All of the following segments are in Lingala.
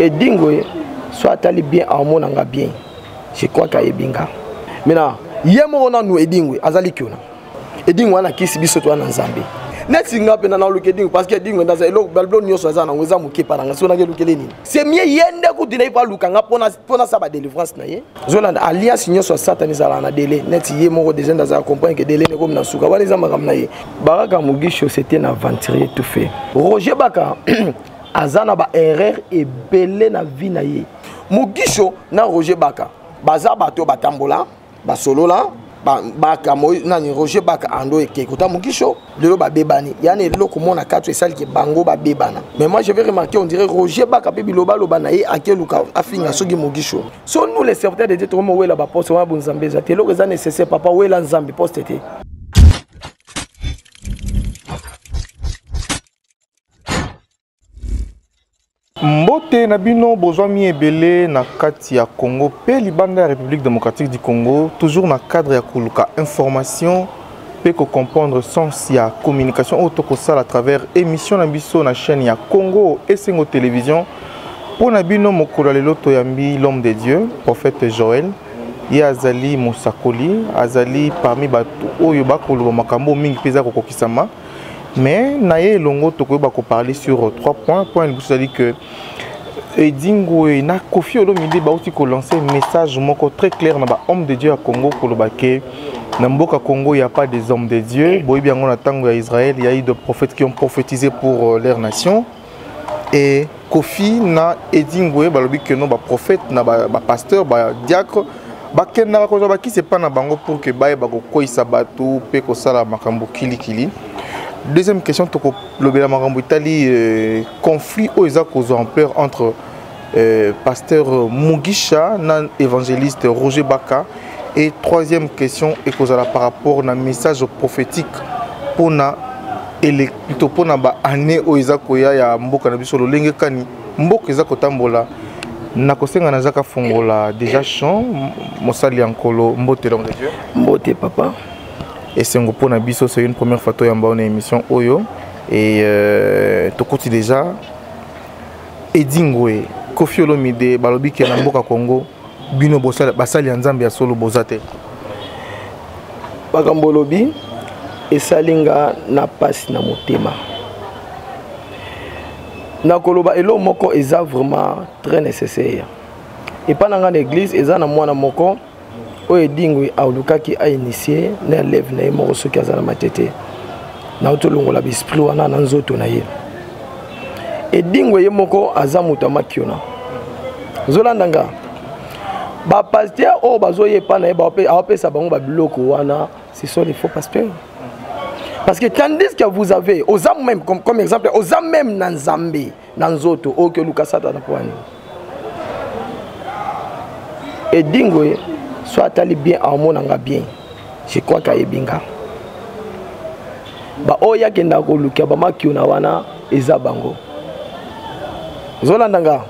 Et Dingwe, soit allé bien à mon anga bien. Je crois qu'il y a binga. Maintenant, yemo on a nous Edingwe, azali kiona. Edingwe wana kisi biso to na Nzambe. Net singa pe na luke Edingwe parce que Edingwe dans elo balblo nyoso azana ngeza muke paranga so na ke luke leni. C'est mieux yende ku dina pa lukanga pona sa ba délivrance na ye. Zolanda alliance nyoso satanisala na délai. Net yemo des gens za comprendre que délai ne comme na suka wali za makamna ye. Baraka Mugisho c'était un aventurier tout fait. Roger Baka azana ba erreur et belé na vie na ye. Mugisho na Roger Baka baza bato batambola ba solo la Baka nani Roger Baka ando eke kota Mugisho lelo ba bebani yani lelo komona katwe sali ke bango ba bebana. Mais moi je vais remarquer on dirait Roger Baka pe biloba loba na ye akeluka afinga soki Mugisho. So nous les serviteurs de Dieu tomo wela ba poste wa bunzambe za telo reza nécessaire papa wela nzambe poste te. Mbote Nabino Bozwami Ebele na kati ya Congo pe libanda ya République démocratique du Congo toujours na cadre ya koluka information pe ko comprendre sens ya communication autokosala à travers émission na biso na chaîne ya Congo Esengo télévision pour Nabino mokolo lelo to yambi l'homme de Dieu prophète Joël ye azali Mosakoli azali parmi batu oyo bakolo makambo mingi peza ko kokisama. Mais naye longo tokoba ko parler sur 3 points. Point le c'est-à-dire que Edingwe na Kofi Olomide ba aussi ko lancer un message moko très clair na ba homme de Dieu à Congo ko lobake na mboka Congo il y a pas des hommes de Dieu. Boy bien on attend à Israël, il y a eu des prophètes qui ont prophétisé pour leur nation. Et Kofi na Edingwe ba lobi que non ba prophète na ba pasteur ba diacre ba kenna ko ba ki c'est pas na bango pour que ba ko koisa bato pe ko sala makambo kili. Deuxième question, le conflit aux ampleur entre pasteur Mugisha et évangéliste Roger Baka. Et troisième question, par rapport à un message prophétique pour plutôt pour année aux Koya ya Mboka Nabiso Lenge Kani Mboka Zakotambola Nakosenga Nazaka Fongola déjà chant Mosali Ankolo Mbote l'homme de Dieu. Mbote papa. Et c'est une première fois que tu as une émission Oyo. Et tu continues déjà. Edingwe, Kofi Olomide, Balobi qui est dans le Congo, Bino Basali Nzambi à Solo Bozate. Bagambolobi, et Salinga n'a pas na motema. Nakoloba elo moko est vraiment très nécessaire. Et pendant l'église, ils ont na moko. Oye Dingwe aulukaki a initié na lève na mo soki azana matete na otolongola bisprit wana na nzoto na ye e Dingwe ye moko azamuta makiona zolandanga ba pasteur o bazoye pa na ye ba apesa bango ba biloko wana ce sont les faux pasteurs parce que tandis que vous avez aux âmes même comme exemple aux âmes même na Nzambe na nzoto o ke lukasata na poani e Dingwe soit allé bien à mon anga bien. Je crois qu'il y a binga. Ba oya kenda ko lukia ba makiona wana eza bango. Zolandanga.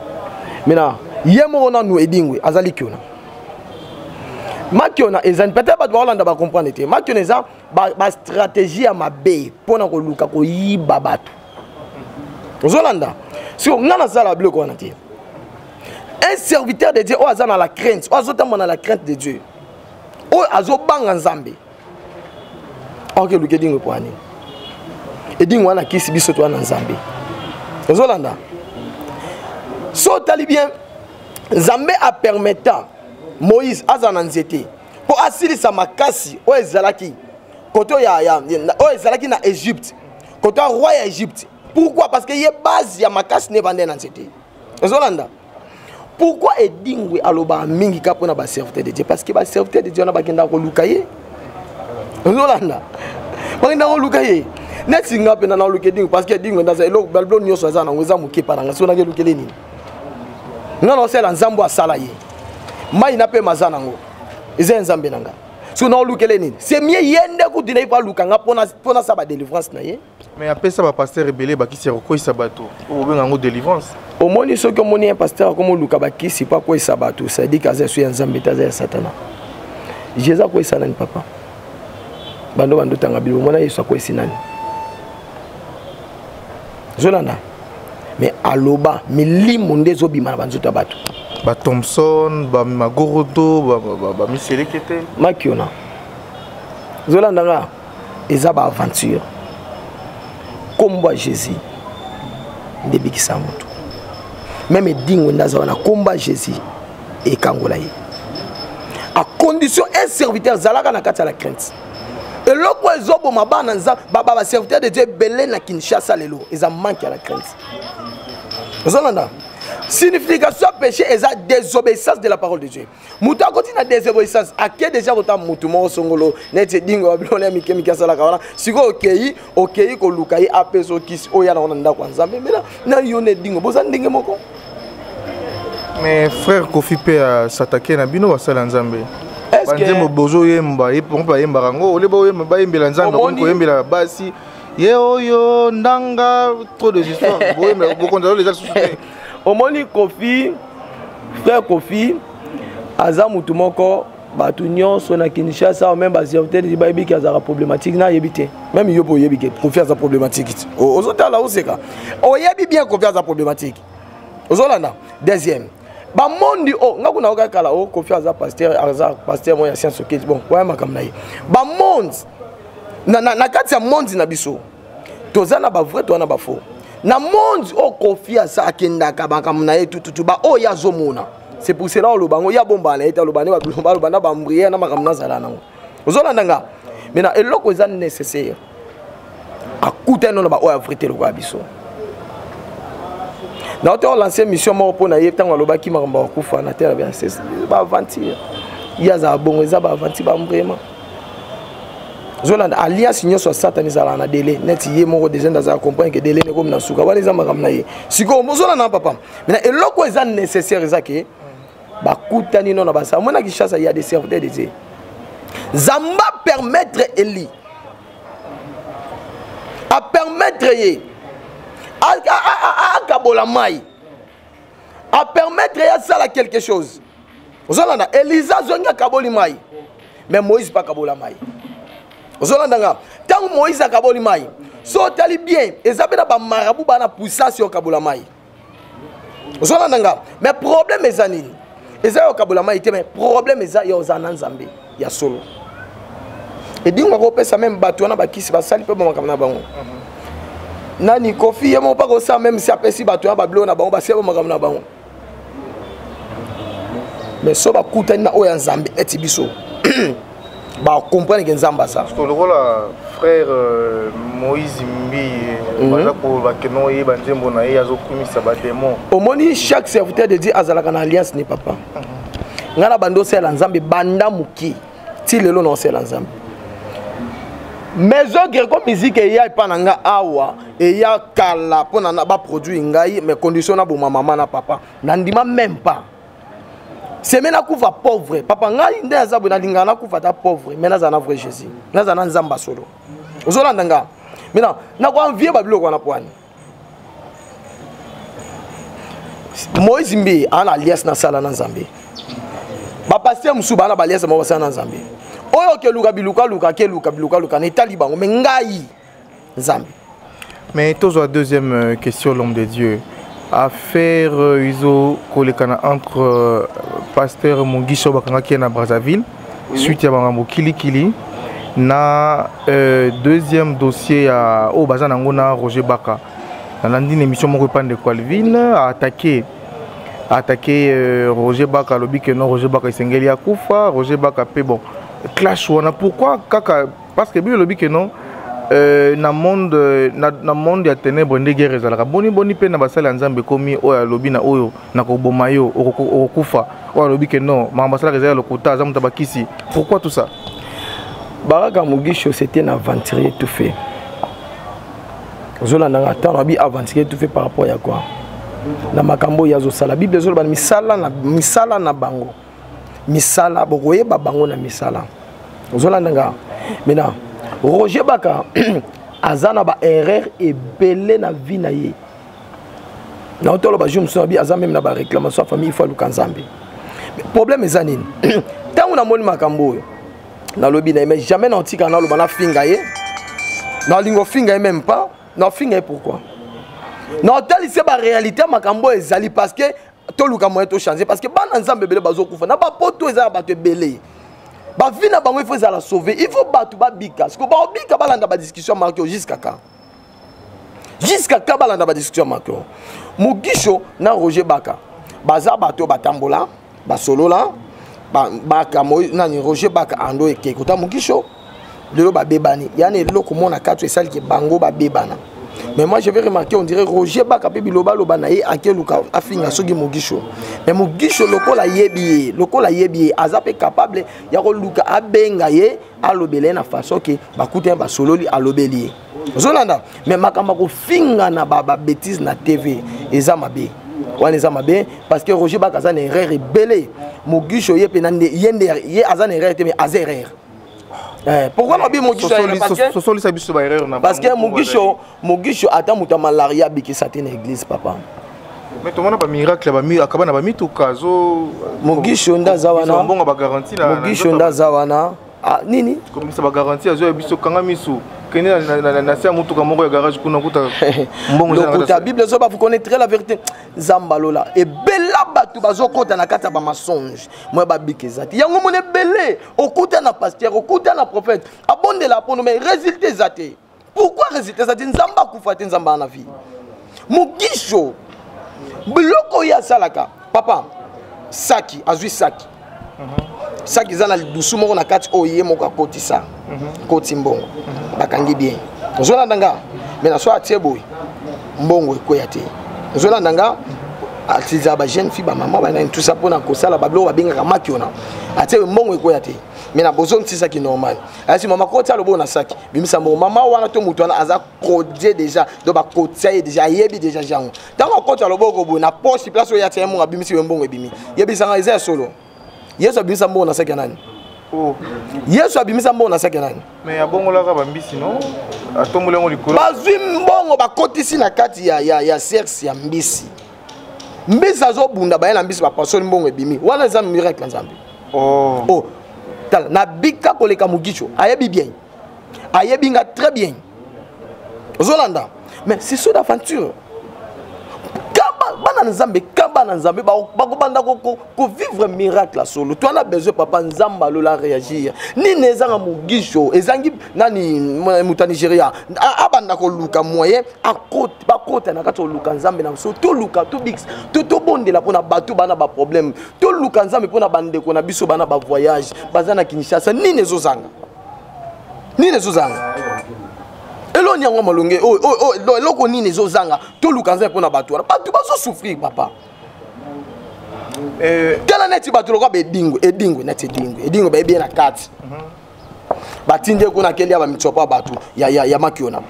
Mina yemo ona nous Edingwe azali kiona. Makiona eza peut-être ba Holanda ba comprendre te. Makiona eza ba stratégie à mabe pona ko luka ko yiba batu. Zolanda. Si on a ça la bleu ko na te. Un serviteur de Dieu, on a la crainte, on a la crainte de Dieu. On a bang Nzambe. Ok, le Kedingo poani. Et dit on a qui si biso toi Nzambe. Zolanda. So talibien Nzambe a permettant Moïse azananzete pour assurer sa makasi o ezalaki. Koto ya o ezalaki na Égypte. Koto roi ya Égypte. Pourquoi? Parce que y a base ya makasi ne vende nanzete. Zolanda. Pourquoi Edingwe aloba mingi kapona ba serviteur de Dieu? Parce que ba serviteur de Dieu na bakenda ko lukaye. Zolanda. Bakenda ko lukaye. Net singa pe na luke Edingwe parce que Edingwe ndaza elo balblo nyoso azana ngeza muke paranga so na ke lukele nini. Ngalo sela nzambo asala ye. Mai na pe mazana ngo. Eze nzambe nanga. So na lukele nini. C'est mieux yende ku dina pa lukanga pona sa ba délivrance na ye. Mais après ça ba pasteur rebelle ba ki se ko isabato. O benga ngo délivrance. Au moins, ceux qui ont un pasteur comme Lukabaki, c'est pas quoi ça bat tout. Ça dit qu'il y a un zambétaze satana. Jésus quoi ça n'a papa. Bando tanga bilo mona yesu quoi sinani. Zolanda. mais aloba milimo ndezo bima na banzuta bato ba Thompson ba Magorodo ba Miselekete makiona zolandanga eza ba aventure komba Jésus ndebikisa moto même dingo ndaza wana komba Jésus et kangola ye à condition un serviteur zalaka na kati ya la crainte et loko ezobo mabana nza baba serviteur de Dieu belé na Kinshasa lelo eza manque à la crainte zolanda signification péché est la désobéissance de la parole de Dieu. Mouta continue la désobéissance. À qui déjà votre moutouma songolo net dingo ablone mike mike sala kawana. Siko okei ko lukai apeso kis oya na onda kwanza. Mais na yone dingo boza ndenge moko. Mais frère Kofi peut s'attaquer na bino basala nzambe. Est-ce que banzembo bozo yemba yepompa yemba rango ole bo yemba yembela nzambe ko yembela basi ye oyo ndanga trop de histoires bo yemba bo konza les gens. Omoni Kofi, frère Kofi, aza mutu moko batu nyonso na Kinshasa même ba serviteur di ba yebiki azara problématique na yebite. Même yobo yebiki Kofi aza problématique. Ozota la oseka. Oyebi bien Kofi aza problématique. Ozolanda. Deuxième. Ba mondi ngaku na oka kala Kofi aza pasteur mo ya science oketi bon kwa makamna ye. Ba monde na kati ya monde na biso. Tozana ba vrai to na ba faux. Na monde o Kofi asa akendaka bakamna ye tututu ba o ya zomona. C'est pour cela le bango ya bomba na eta le bane ba le bana ba mbrier na makamna zala nango. Ozolanda nga. Maintenant eloko eza nécessaire. Akuta no ba o ya vrité le kwa biso. Na oto lancer mission mo po na ye tango loba ki makamba kufa na terre bien c'est ba aventure. Ya za bongo eza ba aventure ba mbrema. Zolanda alliance nyonso satanisé na délai net yé moko déjà dans à comprendre que délai ne comme na suka wala zamba kamna ye siko mozona na papa mais eloko eza nécessaire ezake ba kutani non na basa mona ki chasse il y a des serviteurs de Dieu zamba permettre Eli à permettre ye à kabola mai à permettre ya sala quelque chose zolanda Elisa zonga kaboli mai mais Moïse pas kabola mai. Ozolanda tant Moïse a kaboli mai so tali bien ezabena ba marabu bana puissance yo kabola mai. Ozolanda mais problème ezanini eza yo kabola mai te mais problème eza yo zana nzambe ya solo et dingo ko pesa même bato na bakisi ba sali pe ba makamna bango nani Kofi yemo pa ko sa même si apesi bato na ba blo na bango ba sebo makamna bango mais so ba kutani na oya nzambe etibiso ba comprendre que nzamba ça. Parce que le rôle frère Moïse Mbi baza ko ba keno ye banzembo na ye azokumisa ba démon. Omoni chaque serviteur de Dieu azalaka na alliance ni papa. Ngana bando sela nzambe banda muki. Ti lelo non sela nzambe. Maison Greco musique ya pa nanga awa et ya kala pona na ba produit ngai mais condition na bo maman na papa. Nandima même pas. C'est maintenant qu'on va pauvre. Papa, ngai ndé azabu na lingana qu'on va ta pauvre. Maintenant ça na vrai Jésus. Na za na nzamba solo. Ozolanda nga. Maintenant na kwa envier babilo kwa na poani. Moïse mbi ana alias na sala na nzambe. Ba pasteur musuba na ba alias mo sala na nzambe. Oyo ke luka biluka luka ke luka biluka luka ne taliban mais ngai nzambe. Mais toujours deuxième question l'homme de Dieu. Affaire iso kolekana entre pasteur Mugisho bakanga qui est na Brazzaville suite ya bangambo kili na deuxième dossier à au bazana ngona Roger Baka na ndine émission moko pande Calvin a attaqué Roger Baka lobi que non Roger Baka isengeli akufa Roger Baka pe bon clash wana pourquoi kaka parce que bi lobi que non na monde ya ténèbres nde guerre ezalaka boni pe na basala nzambe komi oyo alobi na oyo na koboma yo okokufa oyo alobi ke non ma basala ezala lokuta aza muta bakisi pourquoi tout ça Baraka Mugisho c'était un aventurier tout fait zolanda ngata na bi aventurier tout fait par rapport à quoi na makambo ya zo sala bible zolba misala na bango misala bokoye ba bango na misala zolanda nga maintenant Roger Baka azana ba erreur et belé na vie na ye. Na otolo ba jumso bi azana même na ba réclamation famille fois lukanzambe. Problème ezanine. Tant on a moni makambo yo. Na lobi na mais jamais na tika na lo bana finga ye. Na lingo finga ye même pas. Na finga ye pourquoi? non tali c'est ba réalité makambo ezali parce que to luka moyen to changer parce que bana nzambe belé bazo kufa na ba poto ezala ba te belé ba vie na bango il faut la sauver il faut batu ba bika parce que ba bika balanda ba discussion marqué jusqu'à quand balanda ba discussion marqué Mugisho na Roger Baka baza bato batambola ba solo là baka nani Roger Baka ando eke kota Mugisho lelo ba bebani yani loko mona kato esali ke bango ba bebana. Mais moi je vais remarquer on dirait Roger Baka pe biloba loba na ye akeluka afinga soki Mugisho mais Mugisho lokola yebi azape capable ya ko luka abenga ye alobele na façon ke bakute ba sololi alobeli Zolanda mais makamba ko finga na ba bêtise na TV eza mabe wana eza mabe parce que Roger Baka za na erreur belé Mugisho ye pe nande ye aza na erreur te mais aza erreur. Pourquoi on dit Mugisho parce que Mugisho attend muta malaria biki saté na église papa. Mais tout le monde a un miracle, akaba na mitu kazo Mugisho ndaza wana. Mbongo ba garantie na Mugisho ndaza wana. Ah nini? Comme ça ba garantie azo biso kanga misu. Kene na sia mutu ka moko ya garage kuna kuta mbongo za. La Bible zo ba vous connaîtrez la vérité. Zambalola et bella batu bazo kota na kata ba mensonge. Moi ba bikezati. Yango mone belé okuta na pasteur, okuta na prophète. Abonde la pono mais résultat zate. Pourquoi résultat zate nzamba kufate nzamba na vie. Mugisho biloko ya salaka papa saki azui saki. Saki zana dusu moko na kati oye moko akotisa. Koti mbongo. Bakangi bien. Zona ndanga mais na so atie boy. Mbongo ekoya te. Zona ndanga atiza ba jeune fille ba maman ba na tout ça pour na kosala bablo ba benga makiona. Atie mbongo ekoya te. Mais na besoin de ça qui normal. Asi maman koti alobo na saki. Bimisa mbongo maman wana to mutu wana aza kodje déjà do ba kotia déjà yebi déjà jango. Tango koti alobo go na poche place oya tie mbongo bimisi mbongo ebimi. Yebi sanga eza solo. Yesu abimisa mbongo na saki nani? Oh. Yesu abimisa mbongo na saki nani? Mais ya bongo la ka mbisi non? Atombola ngo likolo. Bazwi mbongo bakotisi na kati ya serse ya mbisi. Mbisi azobunda ba na mbisi ba pasoli mbongo ebimi. Wana eza miracle nzambe. Oh. Oh. Tala na bika koleka Mugisho. Ayebi bien. Ayebi nga très bien. Zolanda. Mais c'est ça d'aventure. Bana nzambe bakobanda ko vivre miracle solo. Tu as besoin papa nzamba lola réagir. Ni nezanga Mugisho, ezangi nani muta Nigeria. Abanda ko luka moyen akota bakota na kato luka nzambe na so to luka to bix. To bondela pona batu bana ba problème. To luka nzambe pona bande ko na biso bana ba voyage. Bazana Kinshasa ni nezozanga. Elo nyangwa malonge loko nini zozanga to lukanza pona batu batu bazo souffrir papa tela neti batu loko edingo neti edingo ba bien na kati batinde ko na keli aba mitsopa batu ya makiona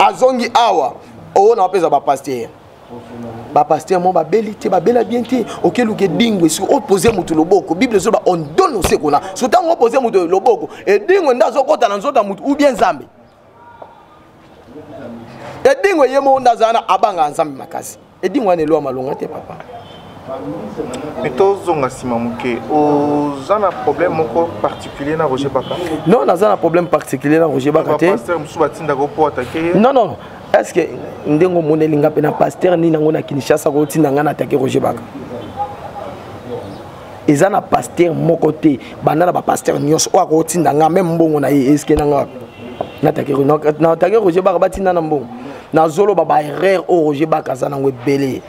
azongi awa ona apeza ba pasteur mo ba belité ba bela bien te okeluke dingo si opposer mutu loboko bible zo ba on donne au sekona so tango opposer mutu loboko edingo ndazo kota na nzota mutu ou bien nzambe edingo yemo ndazana abanga nzambe makasi edingo ane lo malonga te papa mais tozonga sima muke ozana problème moko particulier na Roger Baka non nazana problème particulier na Roger Baka te pasteur musu batinda ko po attaquer non est-ce que ndengo monelinga pe na pasteur ni nango na Kinshasa ko tinda ngana attaquer Roger Baka ezana pasteur moko te banana ba pasteur nyos o ko tinda nga même mbongo na ye est-ce que nanga na attaquer Roger Baka batinda na mbongo na zolo baba erreur au Roger Baka za nango belé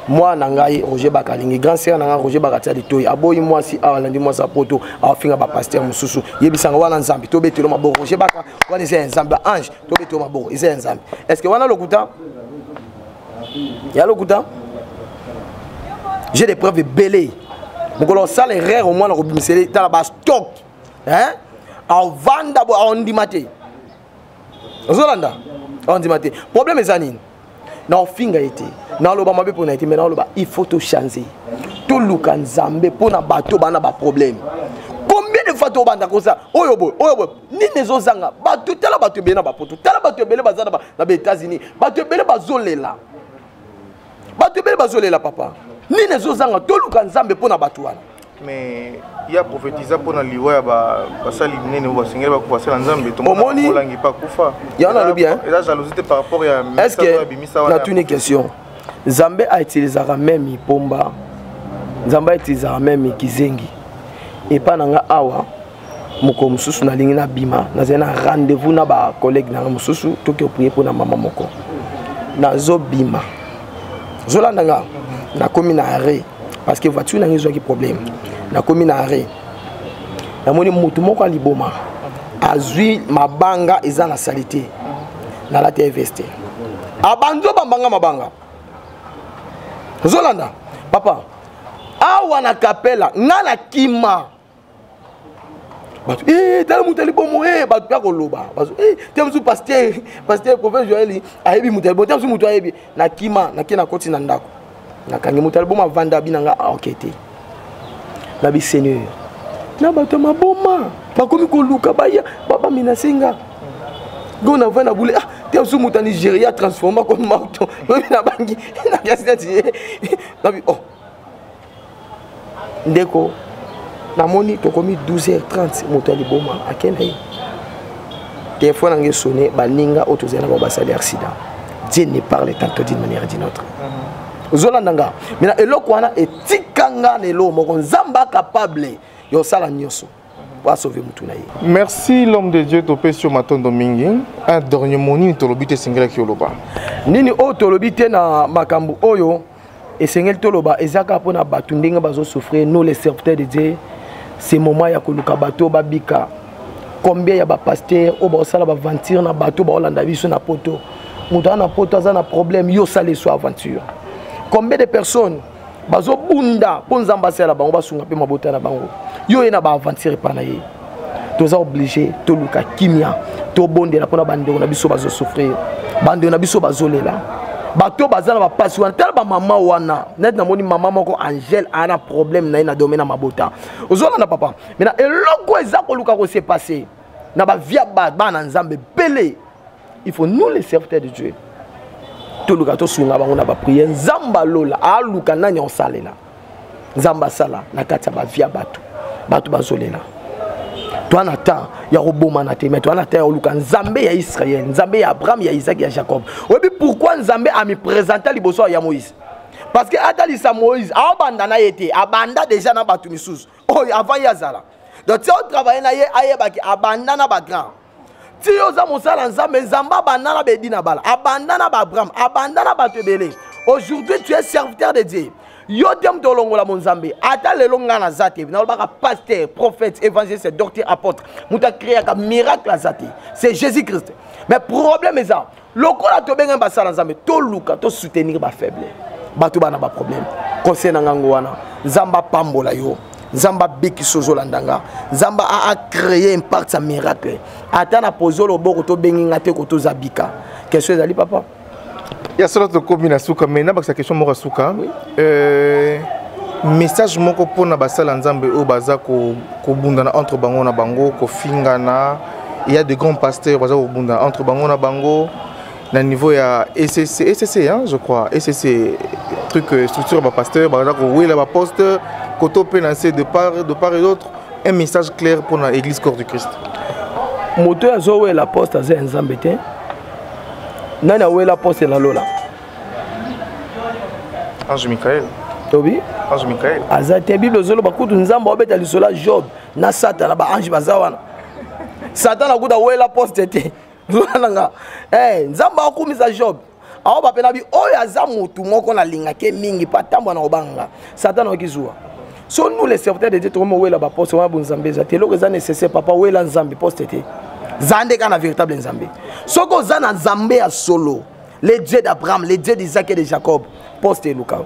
moi nangai Roger Baka lingi grand sœur nanga Roger Baka tali toy aboyi moi si awalandi moi sa poto afinga ba pasteur mususu yebisanga wana nzambi to betelo mabo Roger Baka wana c'est nzambi ange to betelo mabo c'est nzambi est-ce que wana lokuta ya lokuta j'ai des preuves belé mokolo sala erreur au moins na robimisele tala ba stock hein en vanda bo on dimate ozolanda on dit matin problème est anine na ofinga été na loba mabe pona été mais na loba il faut tout changer tout luka nzambe pona bato bana ba problème combien de fois to banda comme ça oyo boy ni nezozanga bato tala bato bena ba poto tala bato bele bazana na États-Unis bato bele bazolela papa ni nezozanga to luka nzambe pona bato wana mais il y a prophétisé pour les liwa ba sali nene ba singela ba kufa sala nzambe to Omoni molangi pas kufa. Il y en a le bien. Et la jalousie par rapport à est-ce que na une question Nzambe a utilisé même pomba. Nzambe a utilisé même kizengi. Et pas nanga awa moko mususu na lingi na bima na zena rendez-vous na ba collègue na mususu to ke prier pour na mama moko. Na zo bima. Zolanda nga na komi na arrêt parce que voiture na ngizo ki problème. Na komi na arrêt. Na moni mutu moko aliboma. Azui mabanga eza na salité. Na la TVST. Abanzo bambanga mabanga. Zolanda papa awa na kapela ngana kima. Batu tala mutali bomo batu ya koloba. Batu temsu pasteur prophète Joël ayebi mutali bomo temsu mutu ayebi na kima na kina koti na ndako. Na kangi mutali bomo vanda binanga enquêter. Na bi seigneur. Na batu maboma. Bakomi ko luka baya baba minasenga. Gona vana boule temsu mutu Nigeria transforma comme marteau. Na bangi na gaseti. Na bi ndeko na moni tokomi 12h30 moto ali boma akenda yi téléphone angé sonné baninga autozena ba basali accident. Dieu ne parle tantôt d'une manière ou d'une autre. Zolandanga mais eloko wana etikanga lelo moko nzamba capable yo sala nyoso pour sauver mutu na ye. Merci l'homme de Dieu topé sur Matondo Mingi. Un dernier mot ni tolobité singela ki oloba. Nini o tolobité na makambu oyo et sengel toloba ezaka pona batu ndenge bazo souffrir nous les serviteurs de Dieu. Ces moments ya koluka bato babika combien ya ba pasteur o ba sala ba aventure na bato ba olanda biso na poto muta na poto aza na problème yo sala so aventure combien de personnes bazo bunda po nzamba sala bango basunga pe mabota na bango yo ena ba aventure pa na ye toza obligé to luka kimia to bondela pona bandeko na biso bazo souffrir bandeko na biso bazolela bato bazala ba pasi wana tel ba mama wana net na moni mama moko Angèle ana problème na domaine na mabota ozona na papa mais na eloko eza ko luka ko se passer na ba via ba na nzambe belé il faut nous les serviteurs de Dieu to luka to sunga bango na ba prière nzamba lola a luka nani on salela nzamba sala na kati ba via bato bazolela toi na temps ya roboma na te mais toi na temps ya luka nzambe ya Israël nzambe ya Abraham ya Isaac ya Jacob obi pourquoi nzambe a mi présenter liboso ya Moïse parce que atalisa Moïse abanda na yete abanda déjà na batu misusu oh avant yazala donc tu travailler na ye ayebaki abanda na ba grand ti yoza mosala nzambe nzamba abanda na bedi na bala abanda na ba Abraham abanda na batu belé aujourd'hui tu es serviteur de Dieu. Yo dem tolongola monzambe ata lelo ngana zate na baka pasteur prophète évangéliste docteur apôtre muta créer ka miracle zate c'est Jésus-Christ mais problème est ça lokola to benga basala nzambe to luka to soutenir ba faible bato bana ba problème concernant ngango wana nzamba pambola yo nzamba biki sozo landanga nzamba a créé impact sa miracle ata na pozo lo boko to bengi ngate ko to zabika question ezali papa. Il y a cela de combien souka mais na ba question moko souka message moko pona basala nzambe o baza ko bundana entre bango na bango ko fingana il y a de grands pasteurs baza ko bundana entre bango na bango na niveau ya SCC hein je crois SCC truc structure ba pasteur baza ko wela ba poste koto penancer de part et d'autre un message clair pour la église corps du Christ moto ya zo wela poste za nzambe te nana wela poste na lola Ange Michael tobi Ange Michael azate bible zolo bakutu nzamba obeta lisola Job na Satan na ba ange bazawana Satan akuta wela poste te nanga nzamba akumisa Job awo bapena bi oyo aza mutu moko na linga ke mingi patambwa na obanga Satan okizua so nous les serviteurs de Dieu tomo wela ba poste wa bonzambe za te loko za nécessaire papa wela nzambe poste te zande kana véritable nzambe soko za na nzambe ya solo les dieux d'Abraham les dieux d'Isaac et de Jacob poste luka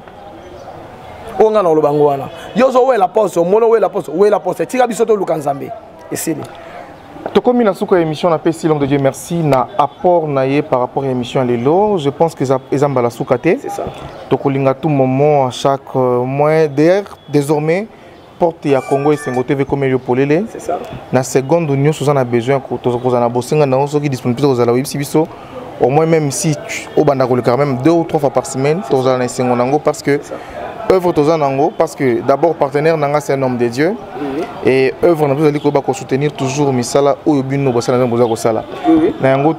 onga na lobango wana yozo wela poste mono wela poste tika biso to luka nzambe esili tokomi na suka émission na pesi l'homme de Dieu merci na apport na ye par rapport à l'émission lelo je pense que ezamba la suka te c'est ça tokolinga tout moment à chaque mois d'ailleurs désormais porte ya Congo et Sengo TV comme yo polele c'est ça na seconde union sous a besoin ko to na bosenga na so qui disponible aux ala websi biso au moins même si au banda ko le quand même 2 ou 3 fois par semaine to za na Sengo nango parce que œuvre Tozanango, parce que d'abord, partenaire Nanga, c'est un homme de Dieu. Et œuvre, on a besoin de soutenir toujours Misala ou Yobino Basala Bozakosala. Nango,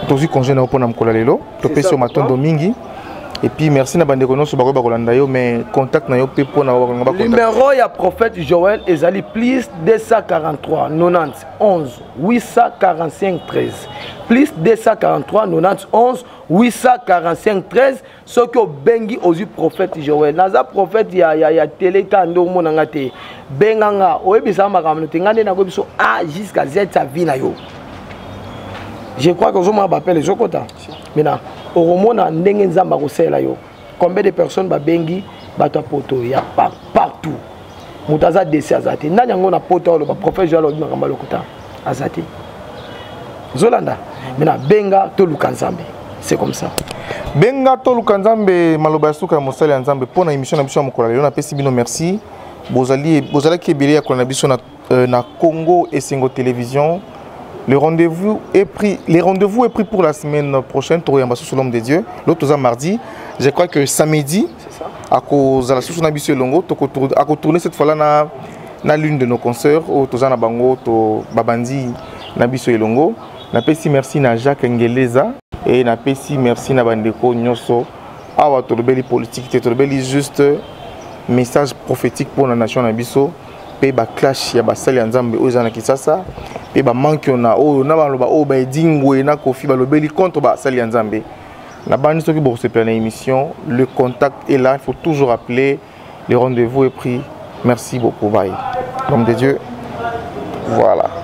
Tozi congé na pona mkola lelo, topé sur matin domingi. Et puis merci na bande kono so bako bakolanda yo mais contact na yo pe pona ba contact. Numéro ya prophète Joël ezali plus 243 90 11 845 13. Plus 243 90 11 845 13. Ce que bengi ozu prophète Joël. Naza prophète ya télé kando monanga te. Benganga oyebisa makamno te ngande na ko biso A jusqu'à Z sa vie na yo. Je crois que je m'appelle les Jokota. Maintenant, au Romona, Ndengenzamba Rosela yo. Combien de personnes ba bengi bato poto ya partout. Mutaza desi azati. Nanya ngona poto lo ba professeur lo ngamba lokota azati. Zolanda. Maintenant benga to lukanzambe. C'est comme ça. Benga to lukanzambe maloba suka mosali nzambe pona émission na biso mokola lelo na pesi bino merci. Bozali kebele ya kona biso na Congo et Sengo Télévision. Le rendez-vous est pris pour la semaine prochaine. Sur l'homme de Dieu. L'autre mardi. Je crois que samedi, à cause de la source Nabissé Longo, à tourner cette fois-là na l'une de nos concerts au Tozana Bango, to Babandi Nabissé Longo. Napesi merci na Jacques Ngeleza et napesi merci na Bandeko Nyoso. Awa tolobeli politique, tolobeli juste message prophétique pour la nation Nabisso. Ba clash ya basali ya nzambe ozana kisasa pe ba manki ona o na baloba o ba dingwe na kofi ba lobeli contre basali ya nzambe na bandi soki bo se plana émission le contact est là, il faut toujours appeler, le rendez-vous est pris. Merci beaucoup, bye. L'homme de Dieu, voilà.